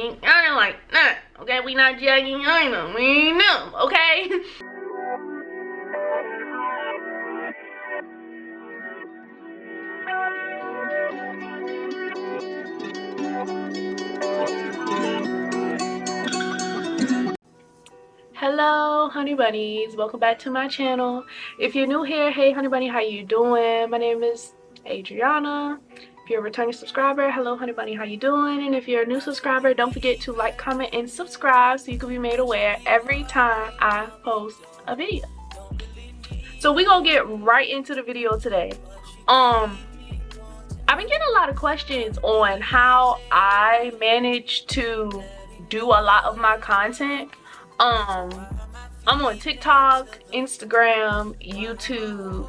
I like that. Okay, we not judging either. We know, okay? Hello honey bunnies, welcome back to my channel. If you're new here, hey honey bunny, how you doing? My name is Adriana. If you're a returning subscriber, hello honey bunny, how you doing? And if you're a new subscriber, don't forget to like, comment, and subscribe so you can be made aware every time I post a video. So we gonna get right into the video today. I've been getting a lot of questions on how I manage to do a lot of my content. I'm on TikTok, Instagram, YouTube,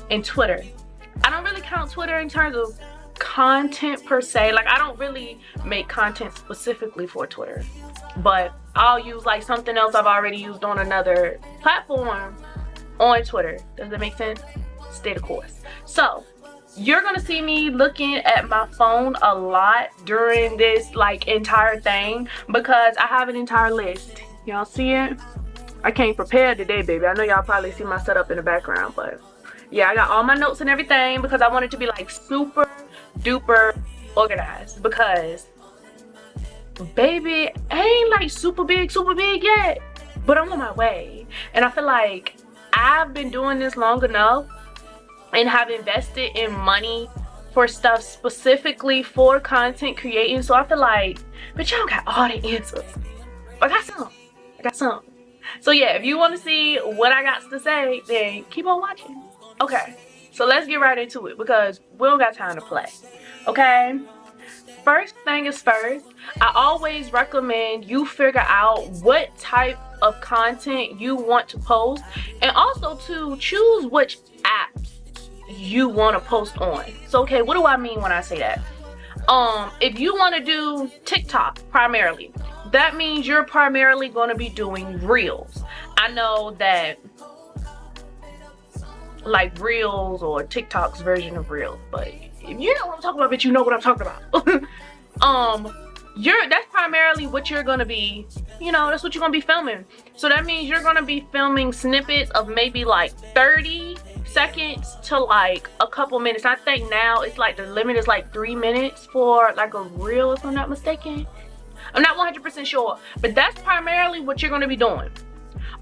and Twitter. I don't really count Twitter in terms of content per se. Like, I don't really make content specifically for Twitter, but I'll use like something else I've already used on another platform on Twitter. Does that make sense? Stay the course. So you're gonna see me looking at my phone a lot during this like entire thing because I have an entire list. Y'all see it? I came prepared today, baby. I know y'all probably see my setup in the background, but yeah, I got all my notes and everything because I wanted to be like super duper organized because baby, I ain't like super big yet, but I'm on my way. And I feel like I've been doing this long enough and have invested in money for stuff specifically for content creating. So I feel like, but y'all got all the answers. I got some. So yeah, if you want to see what I got to say, then keep on watching. Okay, so let's get right into it because we don't got time to play. Okay, first thing is first, I always recommend you figure out what type of content you want to post and also to choose which apps you want to post on. So okay, what do I mean when I say that? If you want to do TikTok primarily, that means you're primarily going to be doing reels. I know that like reels or TikTok's version of reels, but if you know what I'm talking about, bitch, you know what I'm talking about. That's primarily what you're gonna be, you know, that's what you're gonna be filming. So that means you're gonna be filming snippets of maybe like 30 seconds to like a couple minutes. I think now it's like the limit is like 3 minutes for like a reel, if I'm not mistaken. I'm not 100% sure, but that's primarily what you're going to be doing.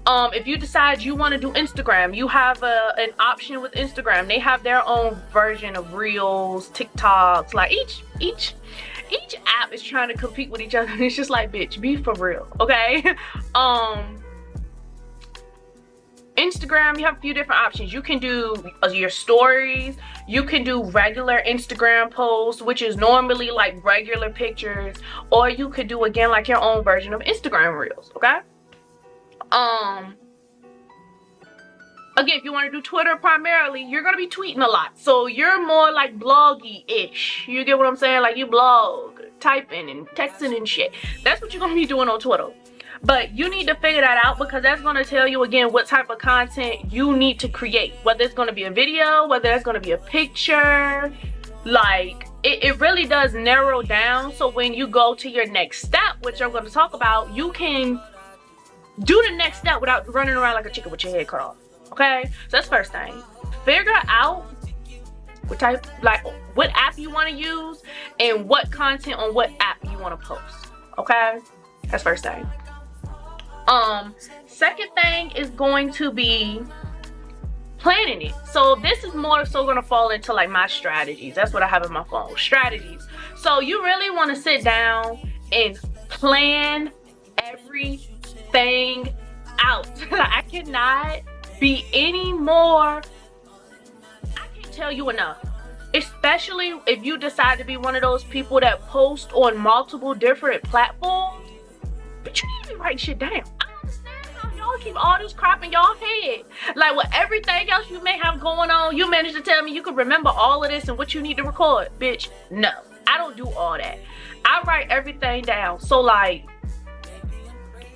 If you decide you want to do Instagram, you have an option with Instagram. They have their own version of reels, TikToks. Like each app is trying to compete with each other. It's just like, bitch, be for real, okay? Instagram, you have a few different options. You can do your stories. You can do regular Instagram posts, which is normally like regular pictures, or you could do again like your own version of Instagram reels, okay? Again, if you want to do Twitter primarily, you're gonna be tweeting a lot, so you're more like bloggy-ish. You get what I'm saying? Like you blog, typing and texting and shit. That's what you're gonna be doing on Twitter. But you need to figure that out because that's going to tell you again what type of content you need to create. Whether it's going to be a video, whether it's going to be a picture. Like it really does narrow down. So when you go to your next step, which I'm going to talk about, you can do the next step without running around like a chicken with your head cut off. Okay? So that's the first thing. Figure out what type, like what app you want to use and what content on what app you want to post. Okay? That's first thing. Second thing is going to be planning it. So this is more so going to fall into like my strategies. That's what I have in my phone, strategies. So you really want to sit down and plan everything out. I cannot be any more, I can't tell you enough. Especially if you decide to be one of those people that post on multiple different platforms. But you need to be writing shit down. I don't understand how y'all keep all this crap in y'all head. Like with everything else you may have going on, you managed to tell me you could remember all of this and what you need to record. Bitch, no. I don't do all that. I write everything down. So like,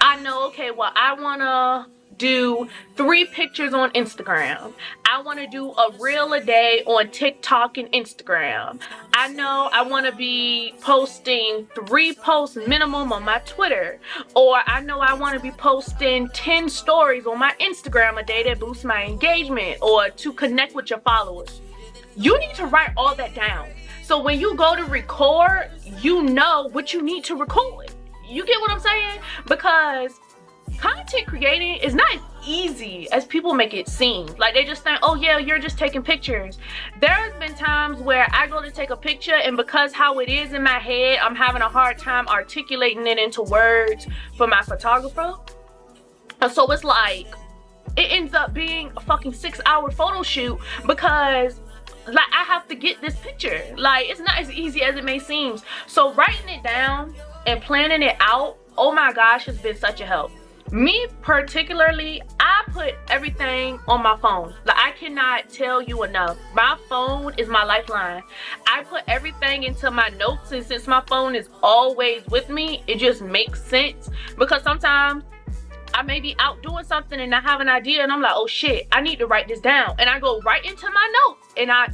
I know, okay, well, I wanna do 3 pictures on Instagram. I want to do a reel a day on TikTok and Instagram. I know I want to be posting 3 posts minimum on my Twitter. Or I know I want to be posting 10 stories on my Instagram a day that boosts my engagement or to connect with your followers. You need to write all that down. So when you go to record, you know what you need to record. You get what I'm saying? Because content creating is not as easy as people make it seem. Like, they just think, oh yeah, you're just taking pictures. There's been times where I go to take a picture, and because how it is in my head, I'm having a hard time articulating it into words for my photographer. And so it's like, it ends up being a fucking 6-hour photo shoot because like I have to get this picture. Like, it's not as easy as it may seem. So writing it down and planning it out, oh my gosh, has been such a help. Me particularly, I put everything on my phone. Like, I cannot tell you enough. My phone is my lifeline. I put everything into my notes, and since my phone is always with me, it just makes sense. Because sometimes I may be out doing something and I have an idea and I'm like, oh shit, I need to write this down. And I go right into my notes and I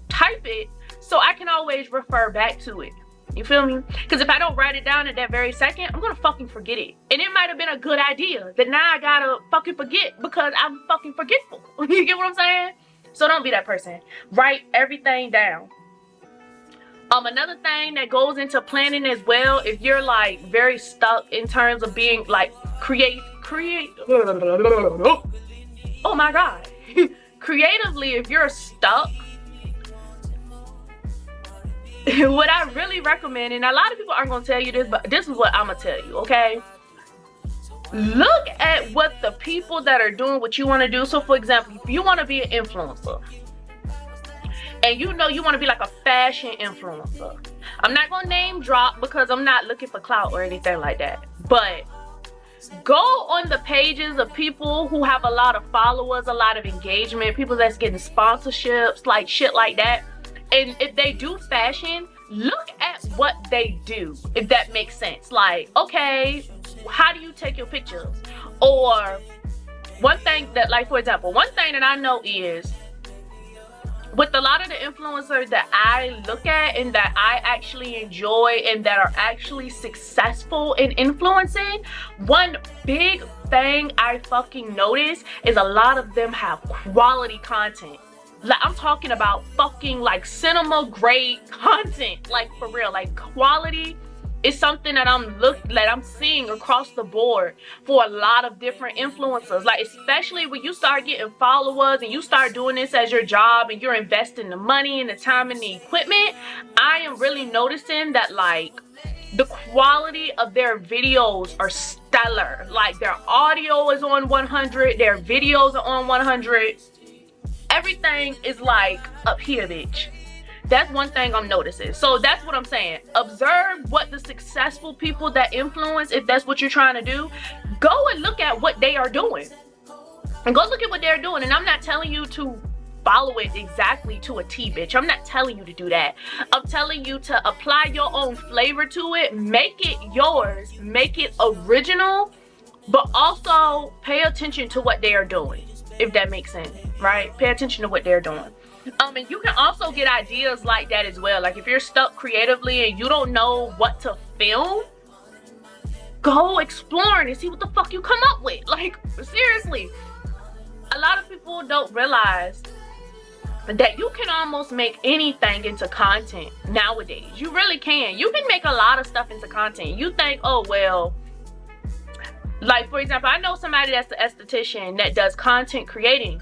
type it so I can always refer back to it. You feel me? Because if I don't write it down at that very second, I'm gonna fucking forget it. And it might have been a good idea that now I gotta fucking forget because I'm fucking forgetful. You get what I'm saying? So don't be that person. Write everything down. Another thing that goes into planning as well, if you're like very stuck in terms of being like oh my god. Creatively, if you're stuck, what I really recommend, and a lot of people aren't going to tell you this, but this is what I'm going to tell you, okay? Look at what the people that are doing what you want to do. So for example, if you want to be an influencer, and you know you want to be like a fashion influencer. I'm not going to name drop because I'm not looking for clout or anything like that. But go on the pages of people who have a lot of followers, a lot of engagement, people that's getting sponsorships, like shit like that. And if they do fashion, look at what they do, if that makes sense. Like, okay, how do you take your pictures? Or one thing that, like, for example, one thing that I know is, with a lot of the influencers that I look at and that I actually enjoy and that are actually successful in influencing, one big thing I fucking notice is a lot of them have quality content. Like, I'm talking about fucking like cinema grade content, like for real. Like, quality is something that I'm seeing across the board for a lot of different influencers. Like, especially when you start getting followers and you start doing this as your job and you're investing the money and the time and the equipment, I am really noticing that like the quality of their videos are stellar. Like, their audio is on 100, their videos are on 100. Everything is like up here, bitch. That's one thing I'm noticing. So that's what I'm saying. Observe what the successful people that influence, if that's what you're trying to do, go and look at what they are doing. And go look at what they're doing. And I'm not telling you to follow it exactly to a T, bitch. I'm not telling you to do that. I'm telling you to apply your own flavor to it. Make it yours. Make it original. But also pay attention to what they are doing, if that makes sense, right? Pay attention to what they're doing. And you can also get ideas like that as well. Like, if you're stuck creatively and you don't know what to film, go exploring and see what the fuck you come up with. Like, seriously. A lot of people don't realize that you can almost make anything into content nowadays. You really can. You can make a lot of stuff into content. You think, oh, well, like, for example, I know somebody that's an esthetician that does content creating.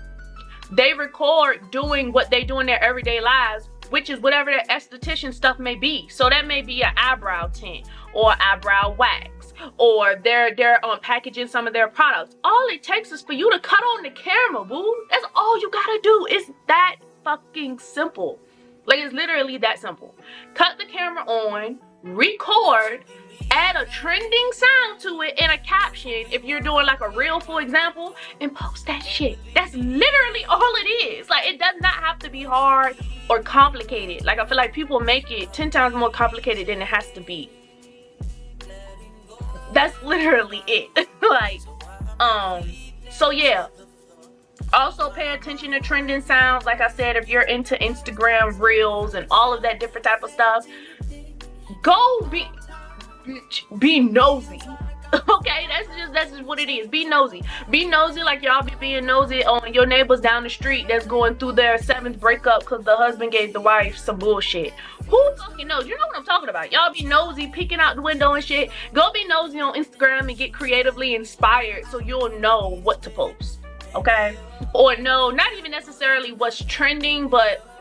They record doing what they do in their everyday lives, which is whatever their esthetician stuff may be. So that may be an eyebrow tint or eyebrow wax, or they're packaging some of their products. All it takes is for you to cut on the camera, boo. That's all you gotta do. It's that fucking simple. Like, it's literally that simple. Cut the camera on, record, add a trending sound to it and a caption if you're doing like a reel, for example, and post that shit. That's literally all it is. Like, it does not have to be hard or complicated. Like, I feel like people make it 10 times more complicated than it has to be. That's literally it. Like, So yeah, also pay attention to trending sounds. Like I said, if you're into Instagram reels and all of that different type of stuff, go be nosy. Okay, that's just what it is. Be nosy like y'all be being nosy on your neighbors down the street that's going through their 7th breakup because the husband gave the wife some bullshit. Who fucking knows? You know what I'm talking about. Y'all be nosy peeking out the window and shit. Go be nosy on Instagram and get creatively inspired so you'll know what to post. Okay, or no, not even necessarily what's trending, but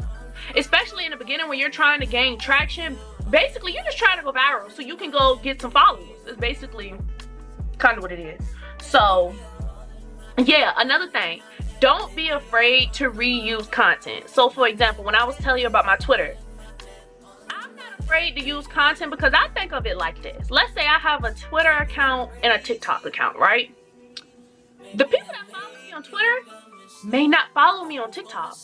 especially in the beginning when you're trying to gain traction, basically you're just trying to go viral so you can go get some followers. It's basically kind of what it is. So yeah, another thing, don't be afraid to reuse content. So for example, when I was telling you about my Twitter, I'm not afraid to use content because I think of it like this. Let's say I have a Twitter account and a TikTok account, right? The people that follow me on Twitter may not follow me on TikTok.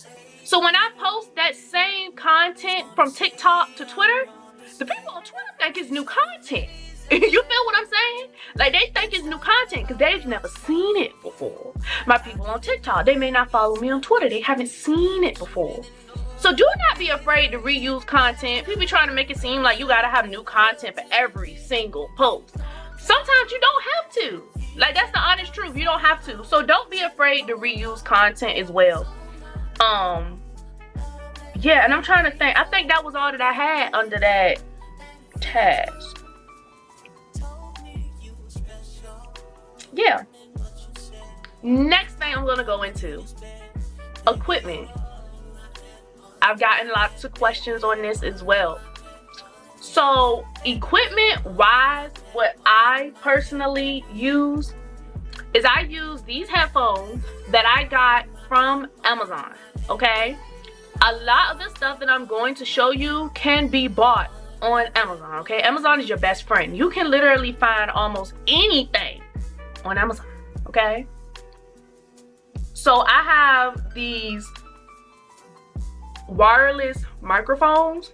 So when I post that same content from TikTok to Twitter, the people on Twitter think it's new content. You feel what I'm saying? Like, they think it's new content because they've never seen it before. My people on TikTok, they may not follow me on Twitter. They haven't seen it before. So do not be afraid to reuse content. People trying to make it seem like you gotta have new content for every single post. Sometimes you don't have to. Like, that's the honest truth. You don't have to. So don't be afraid to reuse content as well. Yeah, and I'm trying to think. I think that was all that I had under that task. Yeah. Next thing I'm gonna go into, equipment. I've gotten lots of questions on this as well. So equipment wise, what I personally use is I use these headphones that I got from Amazon. Okay, a lot of the stuff that I'm going to show you can be bought on Amazon. Okay, Amazon is your best friend. You can literally find almost anything on Amazon. Okay, so I have these wireless microphones,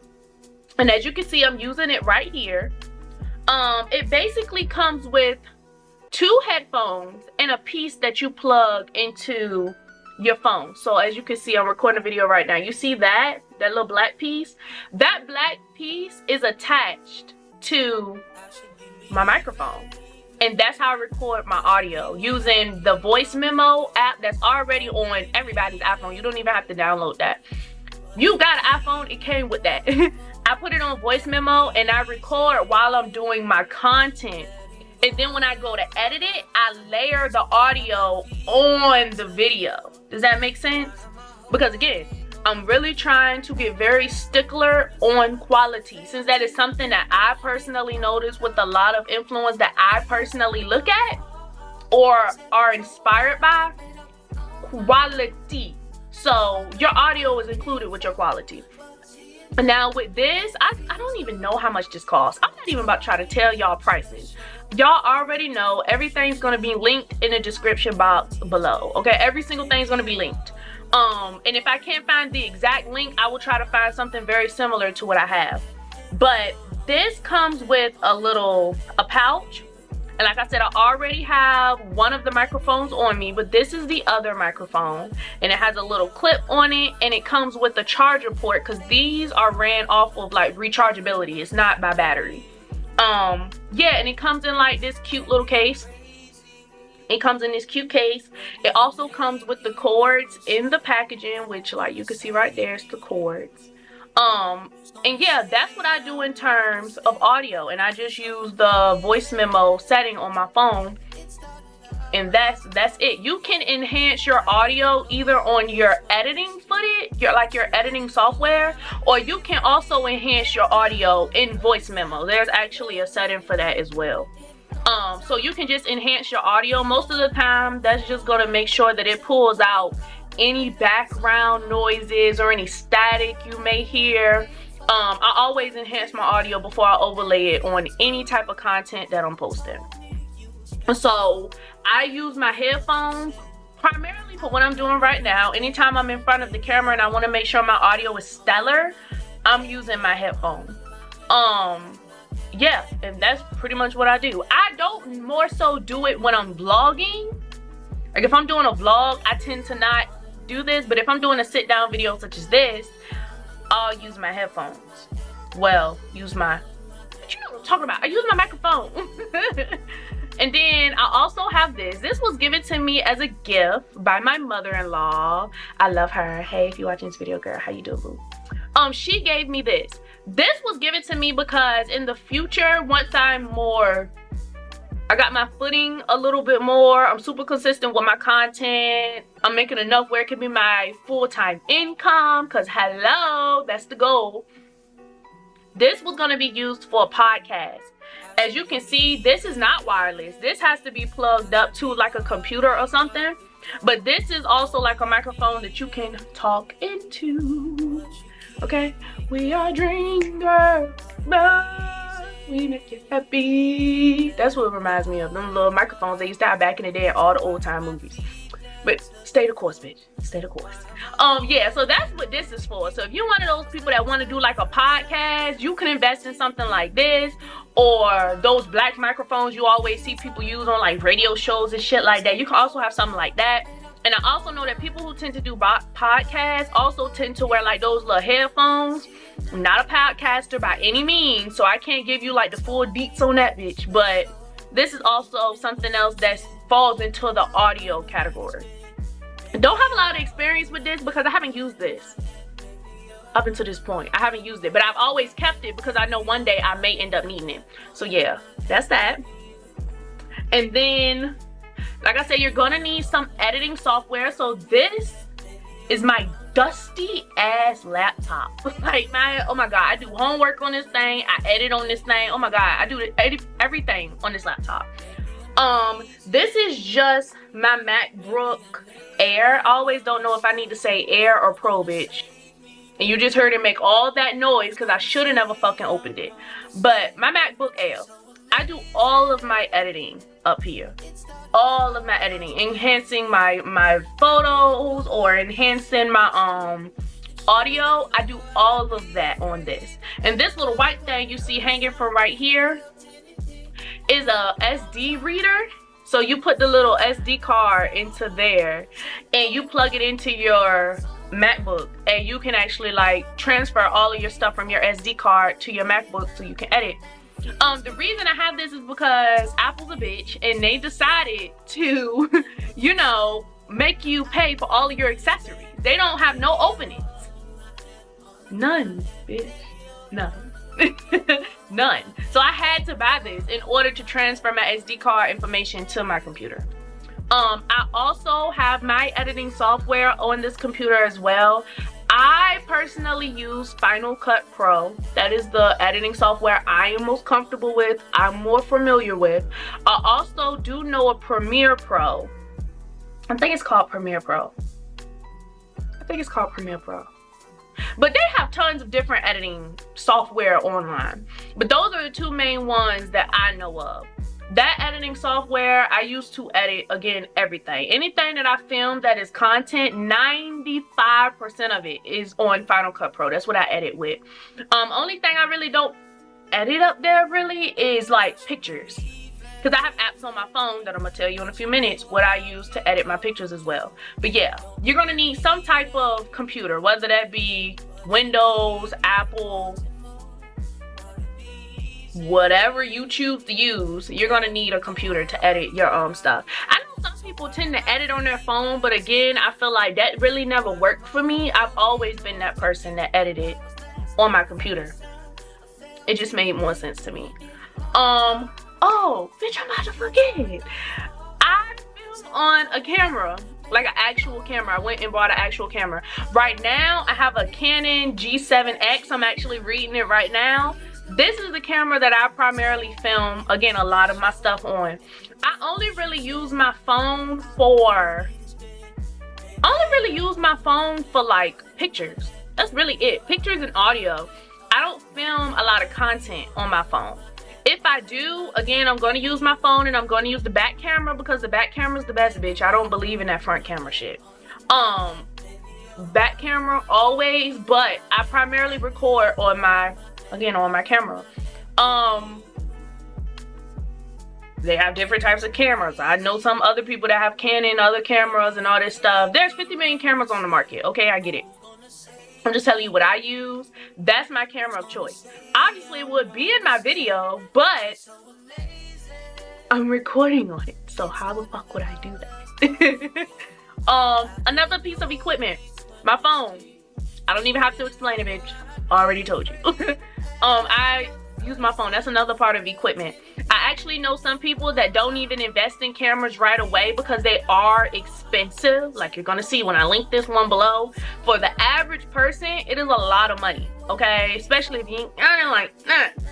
and as you can see, I'm using it right here. It basically comes with 2 headphones and a piece that you plug into your phone. So as you can see, I'm recording a video right now. You see that little black piece? That black piece is attached to my microphone. And that's how I record my audio, using the voice memo app that's already on everybody's iPhone. You don't even have to download that. You got an iPhone, it came with that. I put it on voice memo and I record while I'm doing my content. And then when I go to edit it, I layer the audio on the video. Does that make sense? Because again, I'm really trying to get very stickler on quality, since that is something that I personally notice with a lot of influence that I personally look at or are inspired by. Quality. So your audio is included with your quality. Now with this, I don't even know how much this costs. I'm not even about to try to tell y'all prices. Y'all already know everything's gonna be linked in the description box below. Okay, every single thing's gonna be linked. And if I can't find the exact link, I will try to find something very similar to what I have. But this comes with a pouch. And like I said, I already have one of the microphones on me, but this is the other microphone. And it has a little clip on it, and it comes with a charger port, because these are ran off of like rechargeability. It's not by battery. Yeah, and it comes in like this cute little case. It comes in this cute case. It also comes with the cords in the packaging, which like you can see right there, it's the cords. And yeah, that's what I do in terms of audio, and I just use the voice memo setting on my phone, and that's it. You can enhance your audio either on your editing footage, your editing software, or you can also enhance your audio in voice memo. There's actually a setting for that as well. So you can just enhance your audio. Most of the time, that's just going to make sure that it pulls out any background noises or any static you may hear. I always enhance my audio before I overlay it on any type of content that I'm posting. So I use my headphones primarily for what I'm doing right now. Anytime I'm in front of the camera and I want to make sure my audio is stellar, I'm using my headphones. Yeah, and that's pretty much what I do. I don't more so do it when I'm vlogging. Like if I'm doing a vlog, I tend to not do this, but if I'm doing a sit down video such as this, I'll use my headphones. Well, use my, you know what I'm talking about. I use my microphone. And then I also have this. This was given to me as a gift by my mother-in-law. I love her. Hey, if you're watching this video, girl, how you doing, boo? She gave me this. This was given to me because in the future, once I got my footing a little bit more, I'm super consistent with my content, I'm making enough where it can be my full-time income, because hello, that's the goal. This was going to be used for a podcast. As you can see, this is not wireless. This has to be plugged up to like a computer or something. But this is also like a microphone that you can talk into. Okay? We are dream girls, but we make you happy. That's what it reminds me of. Them little microphones they used to have back in the day in all the old time movies. But stay the course, bitch. Stay the course. Yeah, so that's what this is for. So if you're one of those people that want to do like a podcast, you can invest in something like this, or those black microphones you always see people use on like radio shows and shit like that. You can also have something like that. And I also know that people who tend to do podcasts also tend to wear like those little headphones. I'm not a podcaster by any means, so I can't give you like the full deets on that bitch. But this is also something else that falls into the audio category. I don't have a lot of experience with this because I haven't used this up until this point. I haven't used it, but I've always kept it because I know one day I may end up needing it. So yeah, that's that. And then, like I said, you're gonna need some editing software. So this is my dusty ass laptop. Like oh my god, I do homework on this thing, I edit on this thing. Oh my god, I do everything on this laptop. This is just my MacBook Air. I always don't know if I need to say Air or Pro, bitch. And you just heard it make all that noise because I should have never fucking opened it. But my MacBook Air, I do all of my editing up here. All of my editing, enhancing my photos or enhancing my audio. I do all of that on this. And this little white thing you see hanging from right here is a SD reader. So you put the little SD card into there and you plug it into your MacBook, and you can actually like transfer all of your stuff from your SD card to your MacBook so you can edit. The reason I have this is because Apple's a bitch and they decided to, you know, make you pay for all of your accessories. They don't have no openings. None, bitch. None. None. So I had to buy this in order to transfer my SD card information to my computer. I also have my editing software on this computer as well. I personally use Final Cut Pro. That is the editing software I am most comfortable with, I'm more familiar with. I also do know a Premiere Pro. I think it's called Premiere Pro. But they have tons of different editing software online. But those are the two main ones that I know of. That editing software I use to edit, again, everything. Anything that I film that is content, 95% of it is on Final Cut Pro. That's what I edit with. Only thing I really don't edit up there really is like pictures. Because I have apps on my phone that I'm going to tell you in a few minutes what I use to edit my pictures as well. But yeah, you're going to need some type of computer, whether that be Windows, Apple, whatever you choose to use. You're going to need a computer to edit your stuff. I know some people tend to edit on their phone, but again, I feel like that really never worked for me. I've always been that person that edited on my computer. It just made more sense to me. Oh, bitch, I'm about to forget. I filmed on a camera, like an actual camera. I went and bought an actual camera. Right now, I have a Canon G7X. I'm actually reading it right now. This is the camera that I primarily film, again, a lot of my stuff on. I only really use my phone for like pictures. That's really it. Pictures and audio. I don't film a lot of content on my phone. If I do, again, I'm going to use my phone and I'm going to use the back camera because the back camera is the best, bitch. I don't believe in that front camera shit. Back camera always, but I primarily record on my, again, on my camera. They have different types of cameras. I know some other people that have Canon, other cameras, and all this stuff. There's 50 million cameras on the market. Okay, I get it. I'm just telling you what I use. That's my camera of choice. Obviously, it would be in my video, but I'm recording on it. So how the fuck would I do that? Another piece of equipment, my phone. I don't even have to explain it, bitch. Already told you. I use my phone. That's another part of equipment. I actually know some people that don't even invest in cameras right away because they are expensive. Like you're gonna see when I link this one below. For the average person, it is a lot of money, okay? Especially if you ain't like,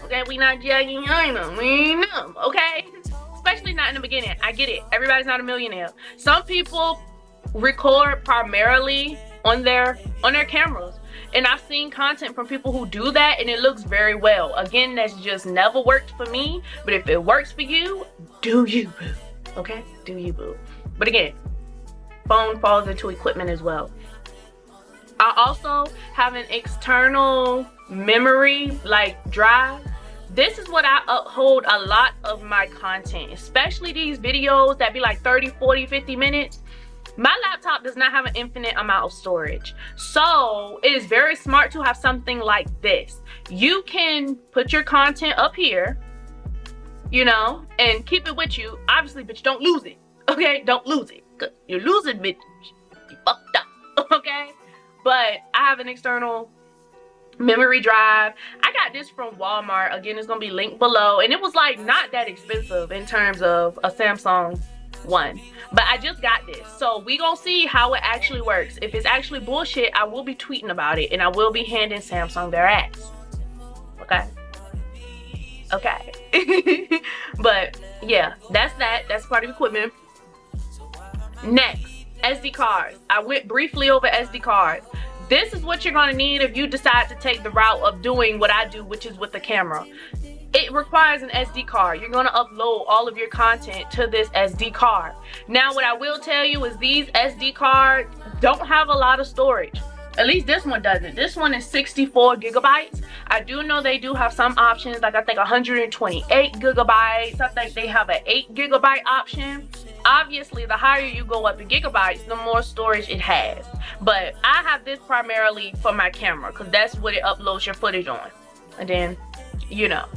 okay? We not judging, I know, we know, okay? Especially not in the beginning. I get it. Everybody's not a millionaire. Some people record primarily on their cameras. And I've seen content from people who do that and it looks very well. Again, that's just never worked for me. But if it works for you, do you, boo. Okay? Do you, boo. But again, phone falls into equipment as well. I also have an external memory, like drive. This is what I uphold a lot of my content, especially these videos that be like 30, 40, 50 minutes. My laptop does not have an infinite amount of storage. So it is very smart to have something like this. You can put your content up here, you know, and keep it with you. Obviously, but you don't lose it. Okay, don't lose it. Cause you lose it, bitch, you fucked up. Okay, but I have an external memory drive. I got this from Walmart. Again, it's gonna be linked below, and it was like not that expensive in terms of a Samsung one, but I just got this, so we gonna see how it actually works. If it's actually bullshit, I will be tweeting about it and I will be handing Samsung their ass. Okay. But yeah, that's part of equipment. Next, SD cards. I went briefly over SD cards. This is what you're gonna need if you decide to take the route of doing what I do, which is with the camera. It requires an SD card. You're gonna upload all of your content to this SD card. Now, what I will tell you is these SD cards don't have a lot of storage. At least this one doesn't. This one is 64 gigabytes. I do know they do have some options, like I think 128 gigabytes. I think they have an 8 gigabyte option. Obviously, the higher you go up in gigabytes, the more storage it has. But I have this primarily for my camera because that's what it uploads your footage on. And then, you know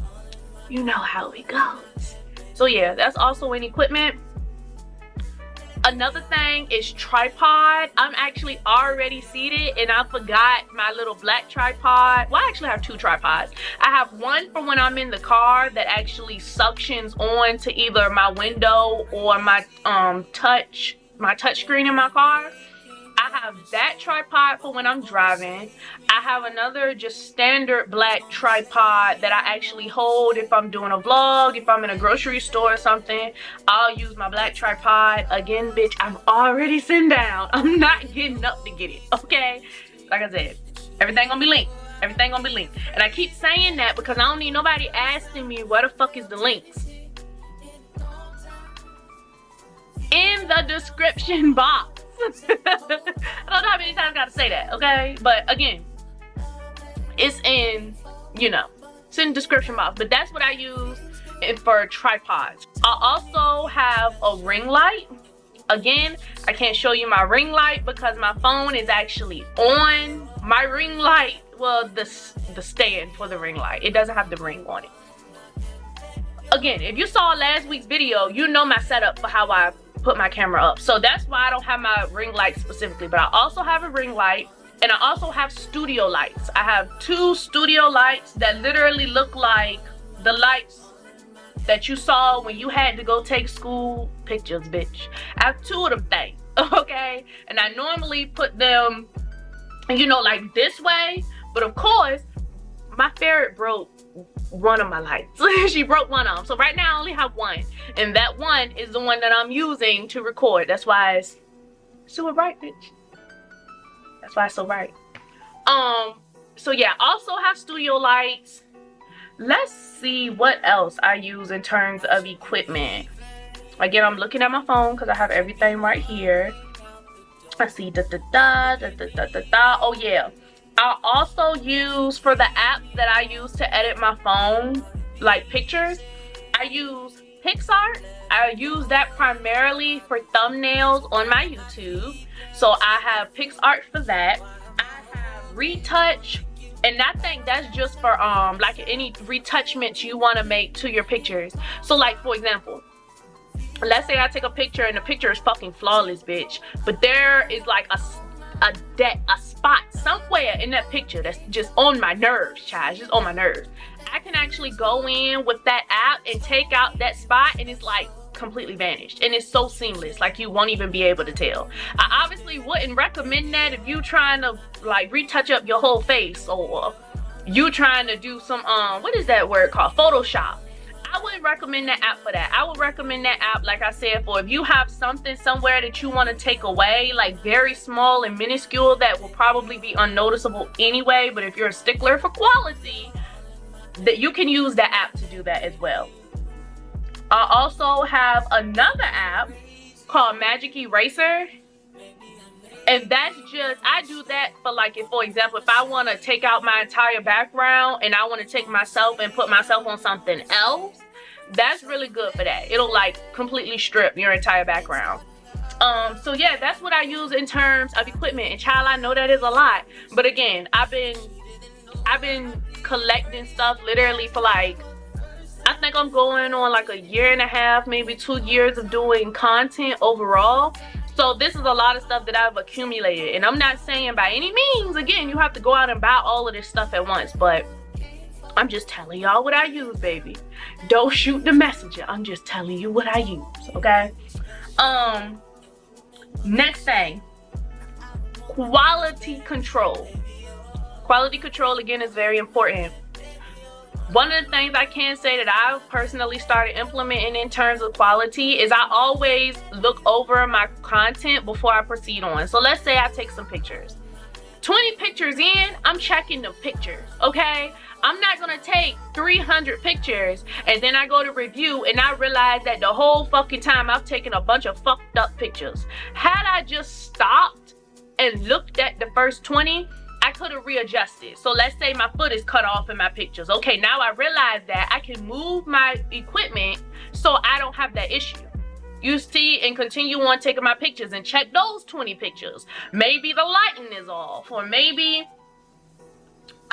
how it goes. So yeah, that's also in equipment. Another thing is tripod. I'm actually already seated and I forgot my little black tripod. Well, I actually have 2 tripods. I have one for when I'm in the car that actually suctions on to either my window or my touch screen in my car. I have that tripod for when I'm driving. I have another just standard black tripod that I actually hold if I'm doing a vlog, if I'm in a grocery store or something. I'll use my black tripod. Again, bitch, I'm already sitting down. I'm not getting up to get it, okay? Like I said, everything gonna be linked. Everything gonna be linked. And I keep saying that because I don't need nobody asking me where the fuck is the links. In the description box. I don't know how many times I gotta say that, okay? But again, it's in, it's in the description box. But that's what I use for tripods. I also have a ring light. Again, I can't show you my ring light because my phone is actually on my ring light. Well, the stand for the ring light. It doesn't have the ring on it. Again, if you saw last week's video, you know my setup for how I put my camera up. So that's why I don't have my ring light specifically, but I also have a ring light and I also have studio lights. I have 2 studio lights that literally look like the lights that you saw when you had to go take school pictures, bitch. I have 2 of them things, okay? And I normally put them, like this way, but of course, my ferret broke one of my lights. She broke one of them. So right now I only have one. And that one is the one that I'm using to record. That's why it's super bright, bitch. That's why it's so bright. So yeah, also have studio lights. Let's see what else I use in terms of equipment. Again, I'm looking at my phone because I have everything right here. I see oh yeah. I also use, for the app that I use to edit my phone, like pictures, I use PicsArt, I use that primarily for thumbnails on my YouTube. So I have PicsArt for that. I have Retouch, and I think that's just for like any retouchments you want to make to your pictures. So like, for example, let's say I take a picture and the picture is fucking flawless, bitch, but there is like a spot somewhere in that picture that's just on my nerves, child, just on my nerves. I can actually go in with that app and take out that spot, and it's like completely vanished, and it's so seamless, like you won't even be able to tell. I obviously wouldn't recommend that if you trying to like retouch up your whole face, or you trying to do some what is that word called, Photoshop. I wouldn't recommend that app for that. I would recommend that app, like I said, for if you have something somewhere that you want to take away, like very small and minuscule that will probably be unnoticeable anyway, but if you're a stickler for quality, that you can use that app to do that as well. I also have another app called Magic Eraser, and that's just, I do that for like, if for example, if I want to take out my entire background and I want to take myself and put myself on something else, that's really good for that. It'll like completely strip your entire background. So yeah, that's what I use in terms of equipment. And child, I know that is a lot, but again, I've been collecting stuff literally for like, I think I'm going on like a year and a half, maybe 2 years of doing content overall. So this is a lot of stuff that I've accumulated, and I'm not saying by any means, again, you have to go out and buy all of this stuff at once, but I'm just telling y'all what I use, baby. Don't shoot the messenger. I'm just telling you what I use, okay? Next thing, quality control. Quality control, again, is very important. One of the things I can say that I personally started implementing in terms of quality is I always look over my content before I proceed on. So let's say I take some pictures. 20 pictures in, I'm checking the pictures, okay? I'm not gonna take 300 pictures and then I go to review and I realize that the whole fucking time I've taken a bunch of fucked up pictures. Had I just stopped and looked at the first 20, I could have readjusted. So let's say my foot is cut off in my pictures. Okay, now I realize that I can move my equipment so I don't have that issue. You see, and continue on taking my pictures and check those 20 pictures. Maybe the lighting is off, or maybe,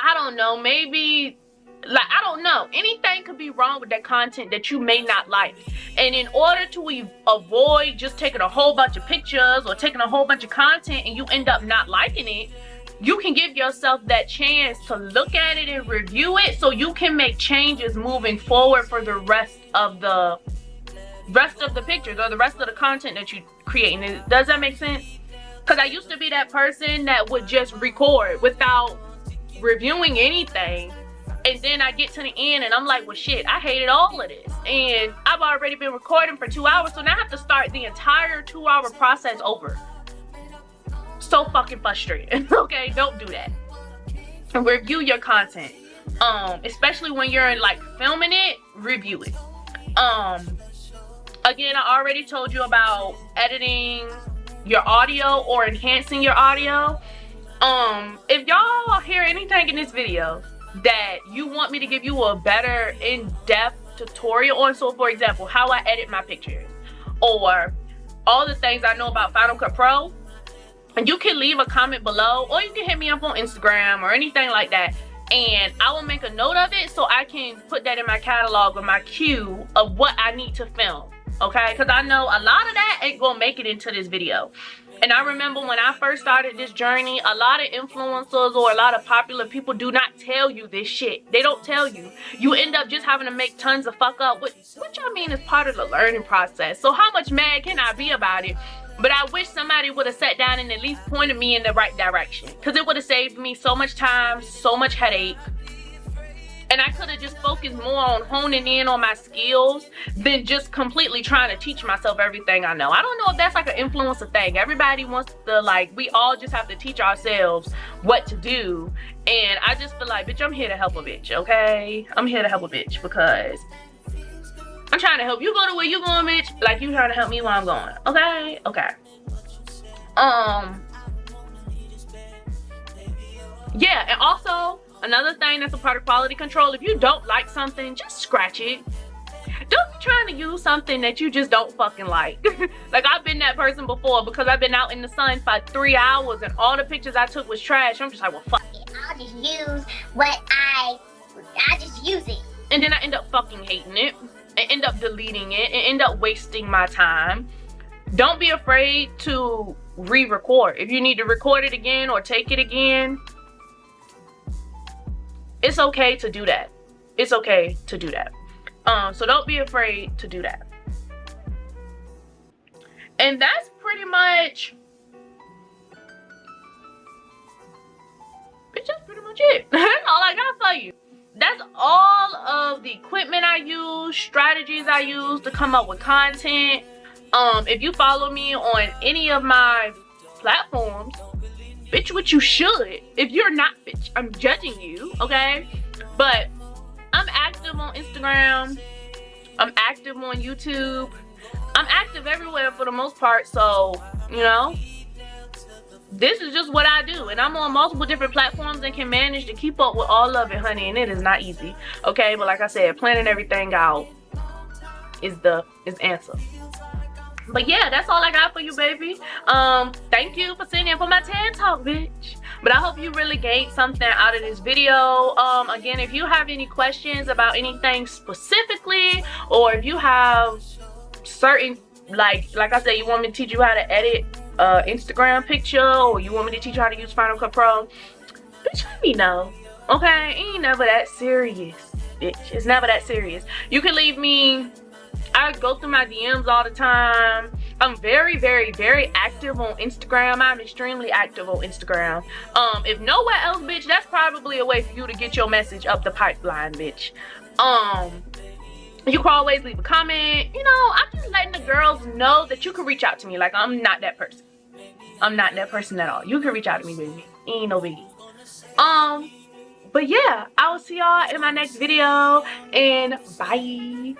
I don't know, maybe, like, I don't know. Anything could be wrong with that content that you may not like. And in order to avoid just taking a whole bunch of pictures or taking a whole bunch of content and you end up not liking it, you can give yourself that chance to look at it and review it so you can make changes moving forward for the rest of the pictures or the rest of the content that you create. Does that make sense? Because I used to be that person that would just record without reviewing anything, and then I get to the end and I'm like, well shit, I hated all of this, and I've already been recording for 2 hours, so now I have to start the entire 2-hour process over. So fucking frustrating. Okay, don't do that. Review your content, especially when you're in like filming it. Review it. Again, I already told you about editing your audio or enhancing your audio. If y'all hear anything in this video that you want me to give you a better in-depth tutorial on, so for example, how I edit my pictures or all the things I know about Final Cut Pro, and you can leave a comment below, or you can hit me up on Instagram or anything like that, and I will make a note of it so I can put that in my catalog or my queue of what I need to film, okay? Because I know a lot of that ain't gonna make it into this video. And I remember when I first started this journey, a lot of influencers or a lot of popular people do not tell you this shit. They don't tell you. You end up just having to make tons of fuck up, which I mean is part of the learning process. So how much mad can I be about it? But I wish somebody would have sat down and at least pointed me in the right direction, because it would have saved me so much time, so much headache. And I could have just focused more on honing in on my skills than just completely trying to teach myself everything I know. I don't know if that's like an influencer thing. Everybody wants to, like, we all just have to teach ourselves what to do. And I just feel like, bitch, I'm here to help a bitch, okay? I'm here to help a bitch because I'm trying to help you go to where you going, bitch, like you trying to help me where I'm going, okay? Okay. Yeah, and also, another thing that's a part of quality control, if you don't like something, just scratch it. Don't be trying to use something that you just don't fucking like. Like, I've been that person before because I've been out in the sun for 3 hours and all the pictures I took was trash. I'm just like, well, fuck it. I'll just use what I just use it. And then I end up fucking hating it and end up deleting it and end up wasting my time. Don't be afraid to re-record. If you need to record it again or take it again, it's okay to do that. It's okay to do that. So don't be afraid to do that. And that's pretty much it. That's all I got for you. That's all of the equipment I use, strategies I use to come up with content. If you follow me on any of my platforms, bitch, what you should. If you're not, bitch, I'm judging you, okay? But I'm active on Instagram. I'm active on YouTube. I'm active everywhere for the most part, so, you know, this is just what I do, and I'm on multiple different platforms and can manage to keep up with all of it, honey, and it is not easy, okay? But like I said, planning everything out is the answer. But yeah, that's all I got for you, baby. Thank you for sitting in for my TED Talk, bitch. But I hope you really gained something out of this video. Again, if you have any questions about anything specifically, or if you have certain, like I said, you want me to teach you how to edit Instagram picture, or you want me to teach you how to use Final Cut Pro, bitch, let me know, okay? It ain't never that serious, bitch. It's never that serious. You can leave me, I go through my DMs all the time. I'm very, very, very active on Instagram. I'm extremely active on Instagram. If nowhere else, bitch, that's probably a way for you to get your message up the pipeline, bitch. You can always leave a comment. You know, I'm just letting the girls know that you can reach out to me. Like, I'm not that person. I'm not that person at all. You can reach out to me, baby. Ain't no biggie. But yeah, I will see y'all in my next video, and bye.